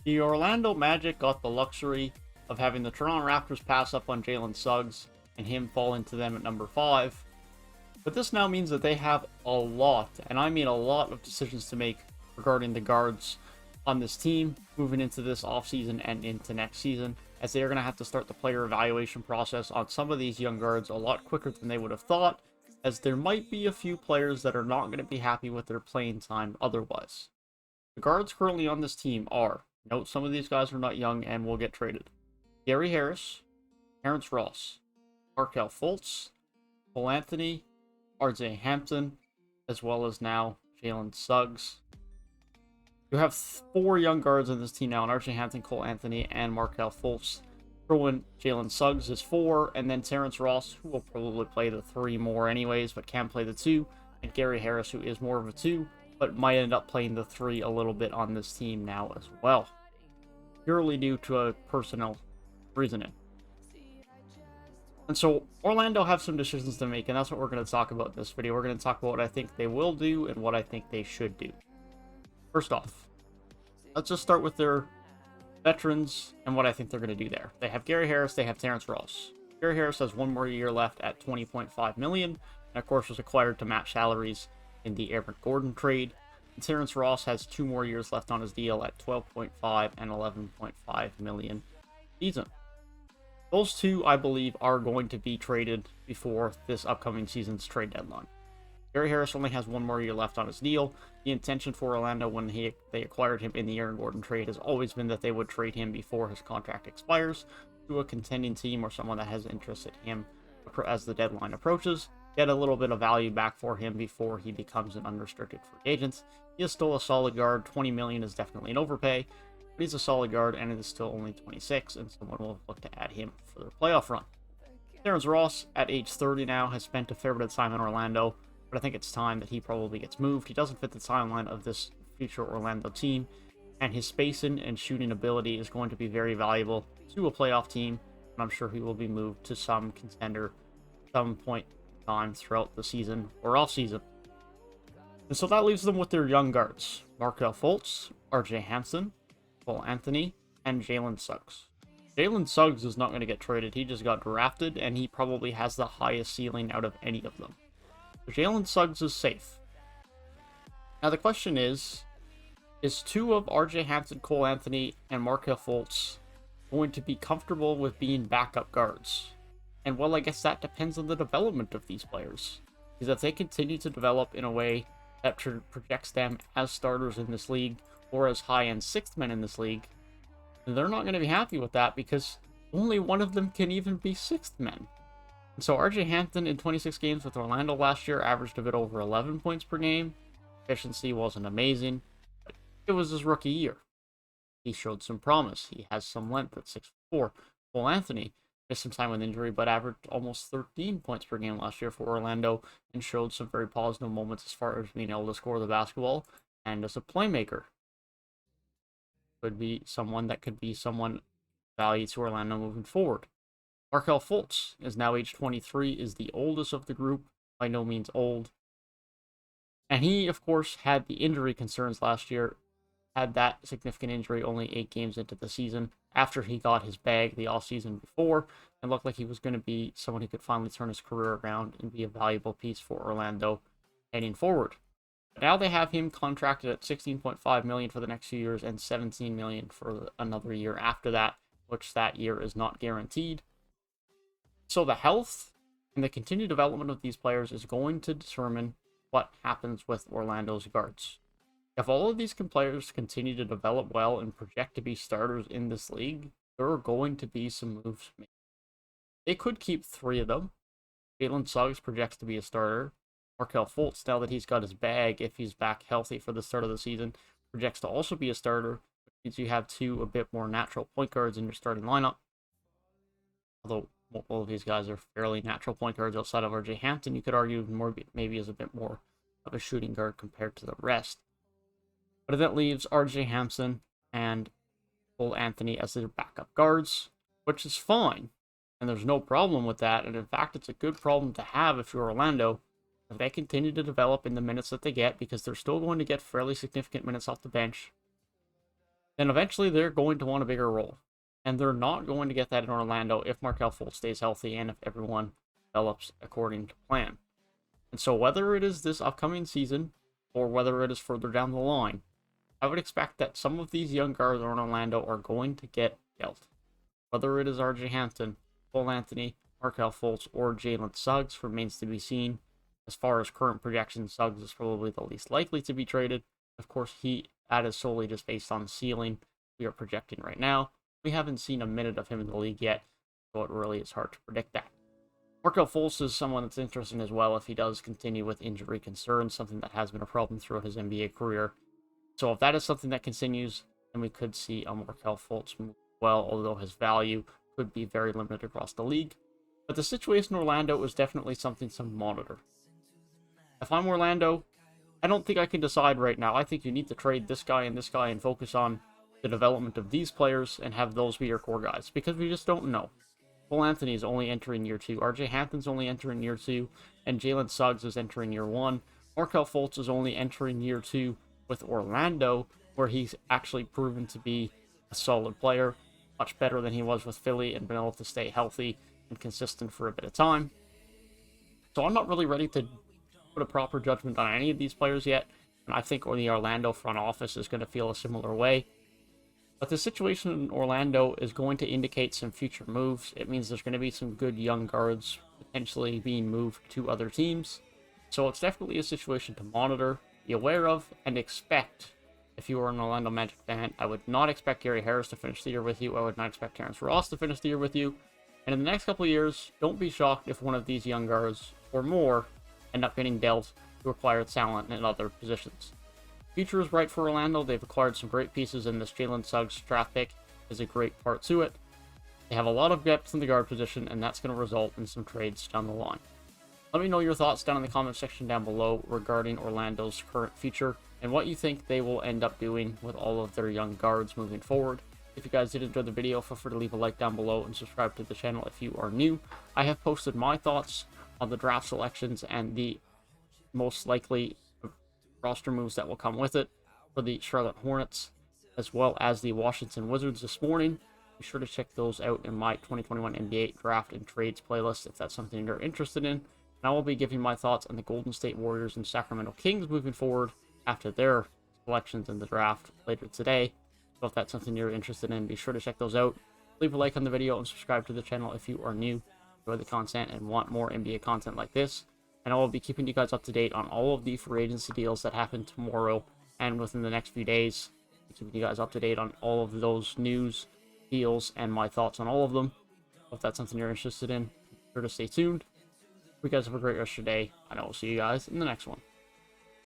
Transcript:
The Orlando Magic got the luxury of having the Toronto Raptors pass up on Jalen Suggs and him fall into them at number 5. But this now means that they have a lot, and I mean a lot of decisions to make regarding the guards on this team moving into this offseason and into next season, as they are going to have to start the player evaluation process on some of these young guards a lot quicker than they would have thought, as there might be a few players that are not going to be happy with their playing time otherwise. The guards currently on this team are, note some of these guys are not young and will get traded, Gary Harris, Terrence Ross, Markelle Fultz, Cole Anthony, RJ Hampton, as well as now Jalen Suggs. You have 4 young guards on this team now, and RJ Hampton, Cole Anthony, and Markelle Fultz. Throw in Jalen Suggs is 4, and then Terrence Ross, who will probably play the 3 more anyways, but can play the 2, and Gary Harris, who is more of a 2, but might end up playing the 3 a little bit on this team now as well, purely due to a personnel reasoning. And so Orlando have some decisions to make, and that's what we're going to talk about in this video. We're going to talk about what I think they will do and what I think they should do. First off, let's just start with their veterans and what I think they're going to do there. They have Gary Harris, they have Terrence Ross. Gary Harris has 1 more year left at $20.5 million, and of course was acquired to match salaries in the Aaron Gordon trade. And Terrence Ross has 2 more years left on his deal at $12.5 and $11.5 million season. Those 2, I believe, are going to be traded before this upcoming season's trade deadline. Gary Harris only has 1 more year left on his deal. The intention for Orlando when they acquired him in the Aaron Gordon trade has always been that they would trade him before his contract expires to a contending team or someone that has interest in him as the deadline approaches. Get a little bit of value back for him before he becomes an unrestricted free agent. He is still a solid guard. $20 million is definitely an overpay, but he's a solid guard, and it is still only 26, and someone will look to add him for their playoff run. Terrence Ross, at age 30 now, has spent a fair bit of time in Orlando, but I think it's time that he probably gets moved. He doesn't fit the timeline of this future Orlando team, and his spacing and shooting ability is going to be very valuable to a playoff team, and I'm sure he will be moved to some contender at some point in time throughout the season or off season. And so that leaves them with their young guards, Markelle Fultz, RJ Hampton, Cole Anthony, and Jalen Suggs. Jalen Suggs is not going to get traded. He just got drafted, and he probably has the highest ceiling out of any of them. So Jalen Suggs is safe. Now the question is 2 of RJ Hampton, Cole Anthony, and Markelle Fultz going to be comfortable with being backup guards? And well, I guess that depends on the development of these players. Because if they continue to develop in a way that projects them as starters in this league, or as high-end 6th men in this league, they're not going to be happy with that because only one of them can even be 6th men. And so RJ Hampton in 26 games with Orlando last year averaged a bit over 11 points per game. Efficiency wasn't amazing, but it was his rookie year. He showed some promise. He has some length at 6'4". Cole Anthony missed some time with injury, but averaged almost 13 points per game last year for Orlando and showed some very positive moments as far as being able to score the basketball and as a playmaker. Could be someone value to Orlando moving forward. Markelle Fultz is now age 23, is the oldest of the group, by no means old. And he, of course, had the injury concerns last year, had that significant injury only 8 games into the season, after he got his bag the offseason before, and looked like he was going to be someone who could finally turn his career around and be a valuable piece for Orlando heading forward. But now they have him contracted at $16.5 million for the next few years and $17 million for another year after that, which that year is not guaranteed. So the health and the continued development of these players is going to determine what happens with Orlando's guards. If all of these players continue to develop well and project to be starters in this league, there are going to be some moves made. They could keep 3 of them. Jalen Suggs projects to be a starter. Markelle Fultz, now that he's got his bag, if he's back healthy for the start of the season, projects to also be a starter, which means you have 2 a bit more natural point guards in your starting lineup. Although all of these guys are fairly natural point guards outside of RJ Hampton, you could argue more maybe is a bit more of a shooting guard compared to the rest. But that leaves RJ Hampton and Cole Anthony as their backup guards, which is fine. And there's no problem with that. And in fact, it's a good problem to have if you're Orlando. If they continue to develop in the minutes that they get, because they're still going to get fairly significant minutes off the bench, then eventually they're going to want a bigger role. And they're not going to get that in Orlando if Markelle Fultz stays healthy and if everyone develops according to plan. And so whether it is this upcoming season or whether it is further down the line, I would expect that some of these young guards in Orlando are going to get dealt. Whether it is RJ Hampton, Cole Anthony, Markelle Fultz, or Jalen Suggs remains to be seen. As far as current projections, Suggs is probably the least likely to be traded. Of course, that is solely just based on the ceiling we are projecting right now. We haven't seen a minute of him in the league yet, so it really is hard to predict that. Markelle Fultz is someone that's interesting as well if he does continue with injury concerns, something that has been a problem throughout his NBA career. So if that is something that continues, then we could see a Markelle Fultz move well, although his value could be very limited across the league. But the situation in Orlando is definitely something to monitor. If I'm Orlando, I don't think I can decide right now. I think you need to trade this guy and focus on the development of these players and have those be your core guys, because we just don't know. Cole Anthony is only entering year 2, RJ Hampton's only entering year 2, and Jalen Suggs is entering year 1. Markelle Fultz is only entering year 2 with Orlando, where he's actually proven to be a solid player, much better than he was with Philly, and been able to stay healthy and consistent for a bit of time. So I'm not really ready to put a proper judgment on any of these players yet, and I think the Orlando front office is going to feel a similar way. But the situation in Orlando is going to indicate some future moves. It means there's going to be some good young guards potentially being moved to other teams. So it's definitely a situation to monitor, be aware of, and expect. If you are an Orlando Magic fan, I would not expect Gary Harris to finish the year with you. I would not expect Terrence Ross to finish the year with you. And in the next couple of years, don't be shocked if one of these young guards, or more, end up getting dealt to acquire talent in other positions. Future is bright for Orlando. They've acquired some great pieces, and this Jalen Suggs draft pick is a great part to it. They have a lot of depth in the guard position, and that's going to result in some trades down the line. Let me know your thoughts down in the comment section down below regarding Orlando's current future and what you think they will end up doing with all of their young guards moving forward. If you guys did enjoy the video, feel free to leave a like down below and subscribe to the channel if you are new. I have posted my thoughts on the draft selections and the most likely roster moves that will come with it for the Charlotte Hornets, as well as the Washington Wizards this morning. Be sure to check those out in my 2021 NBA Draft and Trades playlist if that's something you're interested in. And I will be giving my thoughts on the Golden State Warriors and Sacramento Kings moving forward after their selections in the draft later today. So if that's something you're interested in, be sure to check those out. Leave a like on the video and subscribe to the channel if you are new, enjoy the content, and want more NBA content like this. And I will be keeping you guys up to date on all of the free agency deals that happen tomorrow and within the next few days. I'll be keeping you guys up to date on all of those news, deals, and my thoughts on all of them. If that's something you're interested in, be sure to stay tuned. You guys have a great rest of your day, and I will see you guys in the next one.